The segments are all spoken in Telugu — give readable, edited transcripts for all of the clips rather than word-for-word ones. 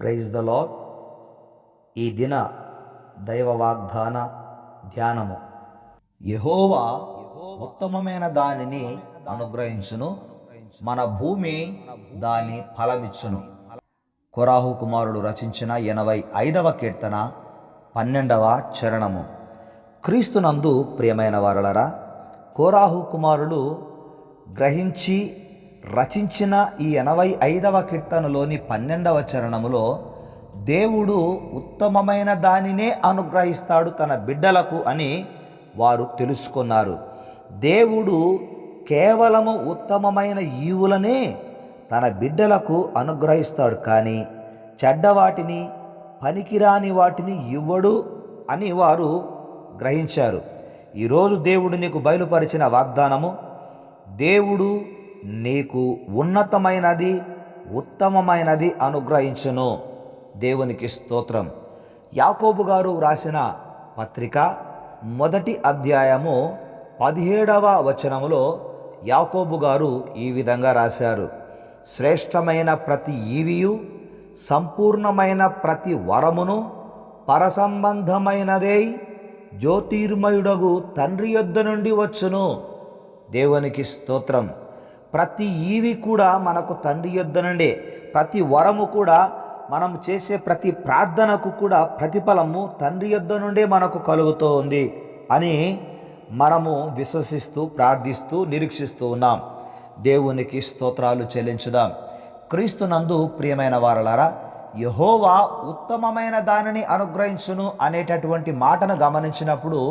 Praise the lord. ఈ దిన దైవ వాగ్దాన ధ్యానము. యెహోవా ఉత్తమమైన దానిని అనుగ్రహించును, మన భూమి దాని ఫలమిచ్చును. కొరాహు కుమారుడు రచించిన 85వ కీర్తన 12వ చరణము. క్రీస్తునందు ప్రియమైన వారలరా, కోరాహు కుమారులు గ్రహించి రచించిన ఈ 85వ కీర్తనలోని 12వ చరణములో దేవుడు ఉత్తమమైన దానినే అనుగ్రహిస్తాడు తన బిడ్డలకు అని వారు తెలుసుకున్నారు. దేవుడు కేవలము ఉత్తమమైన ఈవులనే తన బిడ్డలకు అనుగ్రహిస్తాడు, కానీ చెడ్డవాటిని, పనికిరాని వాటిని ఇవ్వడు అని వారు గ్రహించారు. ఈరోజు దేవుడు నీకు బయలుపరిచిన వాగ్దానము, దేవుడు నీకు ఉన్నతమైనది, ఉత్తమమైనది అనుగ్రహించును. దేవునికి స్తోత్రం. యాకోబు గారు రాసిన పత్రిక 1వ అధ్యాయము 17వ వచనములో యాకోబు గారు ఈ విధంగా రాశారు: శ్రేష్టమైన ప్రతి ఈవియు, సంపూర్ణమైన ప్రతి వరమును పరసంబంధమైనదై జ్యోతిర్మయుడగు తండ్రి యొద్ద నుండి వచ్చును. దేవునికి స్తోత్రం. ప్రతి ఈవి కూడా మనకు తండ్రి యొద్ద నుండే, ప్రతి వరము కూడా, మనం చేసే ప్రతి ప్రార్థనకు కూడా ప్రతిఫలము తండ్రి యొద్ద నుండే మనకు కలుగుతూ ఉంది అని మనము విశ్వసిస్తూ, ప్రార్థిస్తూ, నిరీక్షిస్తూ ఉన్నాం. దేవునికి స్తోత్రాలు చెల్లించుదాం. క్రీస్తునందు ప్రియమైన వారలారా, యెహోవా ఉత్తమమైన దానిని అనుగ్రహించును అనేటటువంటి మాటను గమనించినప్పుడు,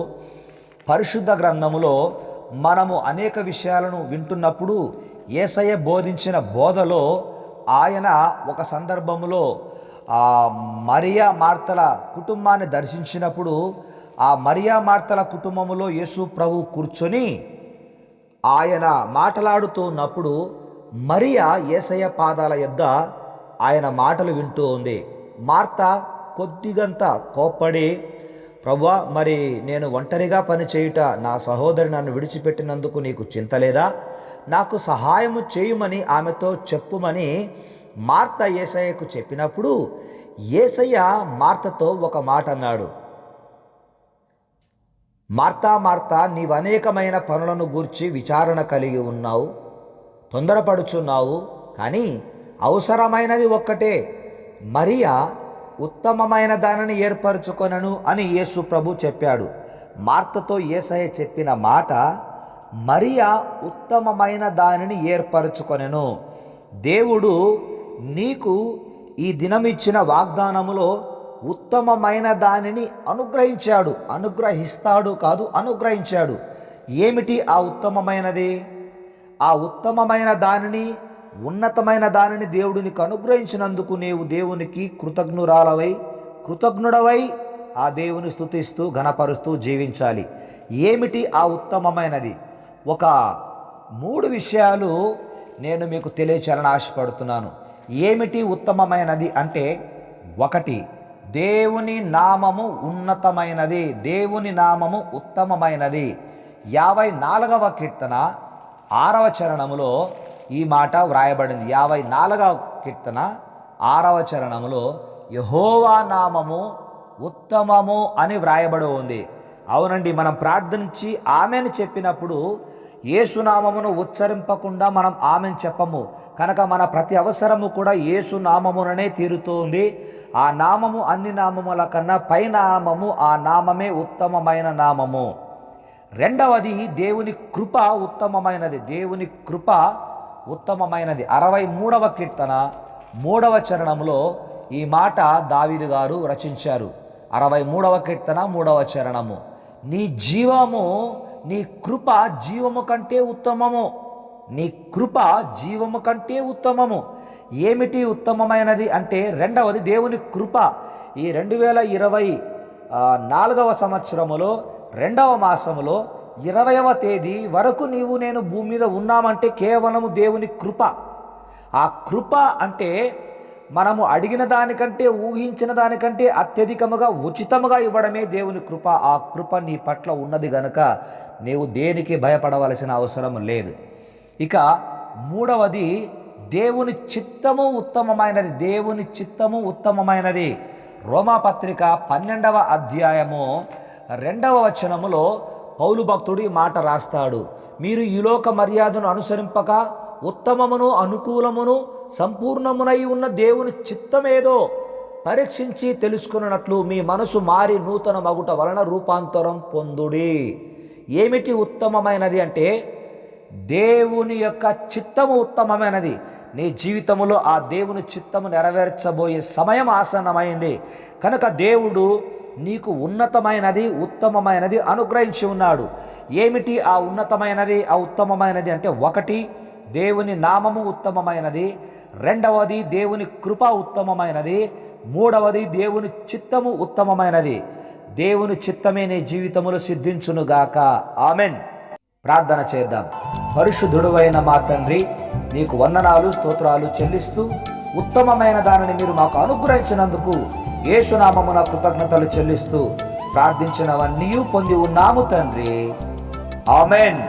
పరిశుద్ధ గ్రంథములో మనము అనేక విషయాలను వింటున్నప్పుడు యేసయ్య బోధించిన బోధలో ఆయన ఒక సందర్భంలో మరియా మార్తల కుటుంబాన్ని దర్శించినప్పుడు, ఆ మరియా మార్తల కుటుంబంలో యేసు ప్రభు కూర్చొని ఆయన మాట్లాడుతున్నప్పుడు మరియా యేసయ్య పాదాల యొద్ద ఆయన మాటలు వింటూ ఉంది. మార్త కొద్దిగంత కోప్పడి, ప్రభువా, మరి నేను ఒంటరిగా పనిచేయుట, నా సహోదరి నన్ను విడిచిపెట్టినందుకు నీకు చింత లేదా? నాకు సహాయము చేయుమని ఆమెతో చెప్పుమని మార్త యేసయ్యకు చెప్పినప్పుడు యేసయ్య మార్తతో ఒక మాట అన్నాడు: మార్తా మార్తా, నీవు అనేకమైన పనులను గూర్చి విచారణ కలిగి ఉన్నావు, తొందరపడుచున్నావు, కానీ అవసరమైనది ఒక్కటే. మరియా ఉత్తమమైన దానిని ఏర్పరచుకొనను అని యేసు ప్రభు చెప్పాడు. మార్తతో యేసయ్య చెప్పిన మాట, మరియా ఉత్తమమైన దానిని ఏర్పరచుకొనెను. దేవుడు నీకు ఈ దినమిచ్చిన వాగ్దానములో ఉత్తమమైన దానిని అనుగ్రహించాడు. అనుగ్రహిస్తాడు కాదు, అనుగ్రహించాడు. ఏమిటి ఆ ఉత్తమమైనది? ఆ ఉత్తమమైన దానిని, ఉన్నతమైన దానిని దేవుడు నీకు అనుగ్రహించినందుకు నీవు దేవునికి కృతజ్ఞుడవై ఆ దేవుని స్తుతిస్తూ, ఘనపరుస్తూ జీవించాలి. ఏమిటి ఆ ఉత్తమమైనది? ఒక 3 విషయాలు నేను మీకు తెలియచేయాలని ఆశపడుతున్నాను. ఏమిటి ఉత్తమమైనది అంటే, 1, దేవుని నామము ఉన్నతమైనది, దేవుని నామము ఉత్తమమైనది. 54వ కీర్తన 6వ చరణములో ఈ మాట వ్రాయబడింది. 54వ కీర్తన 6వ చరణములో యెహోవా నామము ఉత్తమము అని వ్రాయబడి ఉంది. అవునండి, మనం ప్రార్థించి ఆమెను చెప్పినప్పుడు యేసునామమును ఉచ్చరింపకుండా మనం ఆమెను చెప్పము కనుక మన ప్రతి అవసరము కూడా యేసు నామముననే తీరుతుంది. ఆ నామము అన్ని నామముల కన్నా పై నామము, ఆ నామమే ఉత్తమమైన నామము. 2వది, దేవుని కృప ఉత్తమమైనది. దేవుని కృప ఉత్తమమైనది. 63వ కీర్తన 3వ చరణంలో ఈ మాట దావీదు గారు రచించారు. 63వ కీర్తన 3వ చరణము: నీ జీవము, నీ కృప జీవము కంటే ఉత్తమము. నీ కృప జీవము కంటే ఉత్తమము. ఏమిటి ఉత్తమమైనది అంటే, 2వది దేవుని కృప. ఈ 2024వ సంవత్సరములో 2వ మాసములో 20వ తేదీ వరకు నేను భూమి మీద ఉన్నామంటే కేవలము దేవుని కృప. ఆ కృప అంటే మనము అడిగిన దానికంటే, ఊహించిన దానికంటే అత్యధికముగా, ఉచితముగా ఇవ్వడమే దేవుని కృప. ఆ కృప నీ పట్ల ఉన్నది గనుక నీవు దేనికి భయపడవలసిన అవసరం లేదు. ఇక 3వది దేవుని చిత్తము ఉత్తమమైనది. దేవుని చిత్తము ఉత్తమమైనది. రోమాపత్రిక 12వ అధ్యాయము 2వ వచనములో పౌలు భక్తుడు ఈ మాట రాస్తాడు. మీరు ఈ లోక మర్యాదను అనుసరింపక ఉత్తమమును అనుకూలమును సంపూర్ణమునై ఉన్న దేవుని చిత్తమేదో పరీక్షించి తెలుసుకున్నట్లు మీ మనసు మారి నూతన మగుట వలన రూపాంతరం పొందుడి. ఏమిటి ఉత్తమమైనది అంటే దేవుని యొక్క చిత్తము ఉత్తమమైనది. నీ జీవితంలో ఆ దేవుని చిత్తము నెరవేర్చబోయే సమయం ఆసన్నమైంది కనుక దేవుడు నీకు ఉన్నతమైనది ఉత్తమమైనది అనుగ్రహించి ఉన్నాడు. ఏమిటి ఆ ఉన్నతమైనది ఆ ఉత్తమమైనది అంటే, ఒకటి దేవుని నామము ఉత్తమమైనది, రెండవది దేవుని కృప ఉత్తమమైనది, మూడవది దేవుని చిత్తము ఉత్తమమైనది. దేవుని చిత్తమే నీ జీవితములో సిద్ధించునుగాక. ఆమెన్. ప్రార్థన చేద్దాం. పరిశుద్ధుడైన మా తండ్రి, మీకు వందనాలు స్తోత్రాలు చెల్లిస్తూ ఉత్తమమైన దానిని మీరు మాకు అనుగ్రహించినందుకు యేసునామమున కృతజ్ఞతలు చెల్లిస్తూ ప్రార్థించినవన్నీ పొంది ఉన్నాము తండ్రి. ఆమెన్.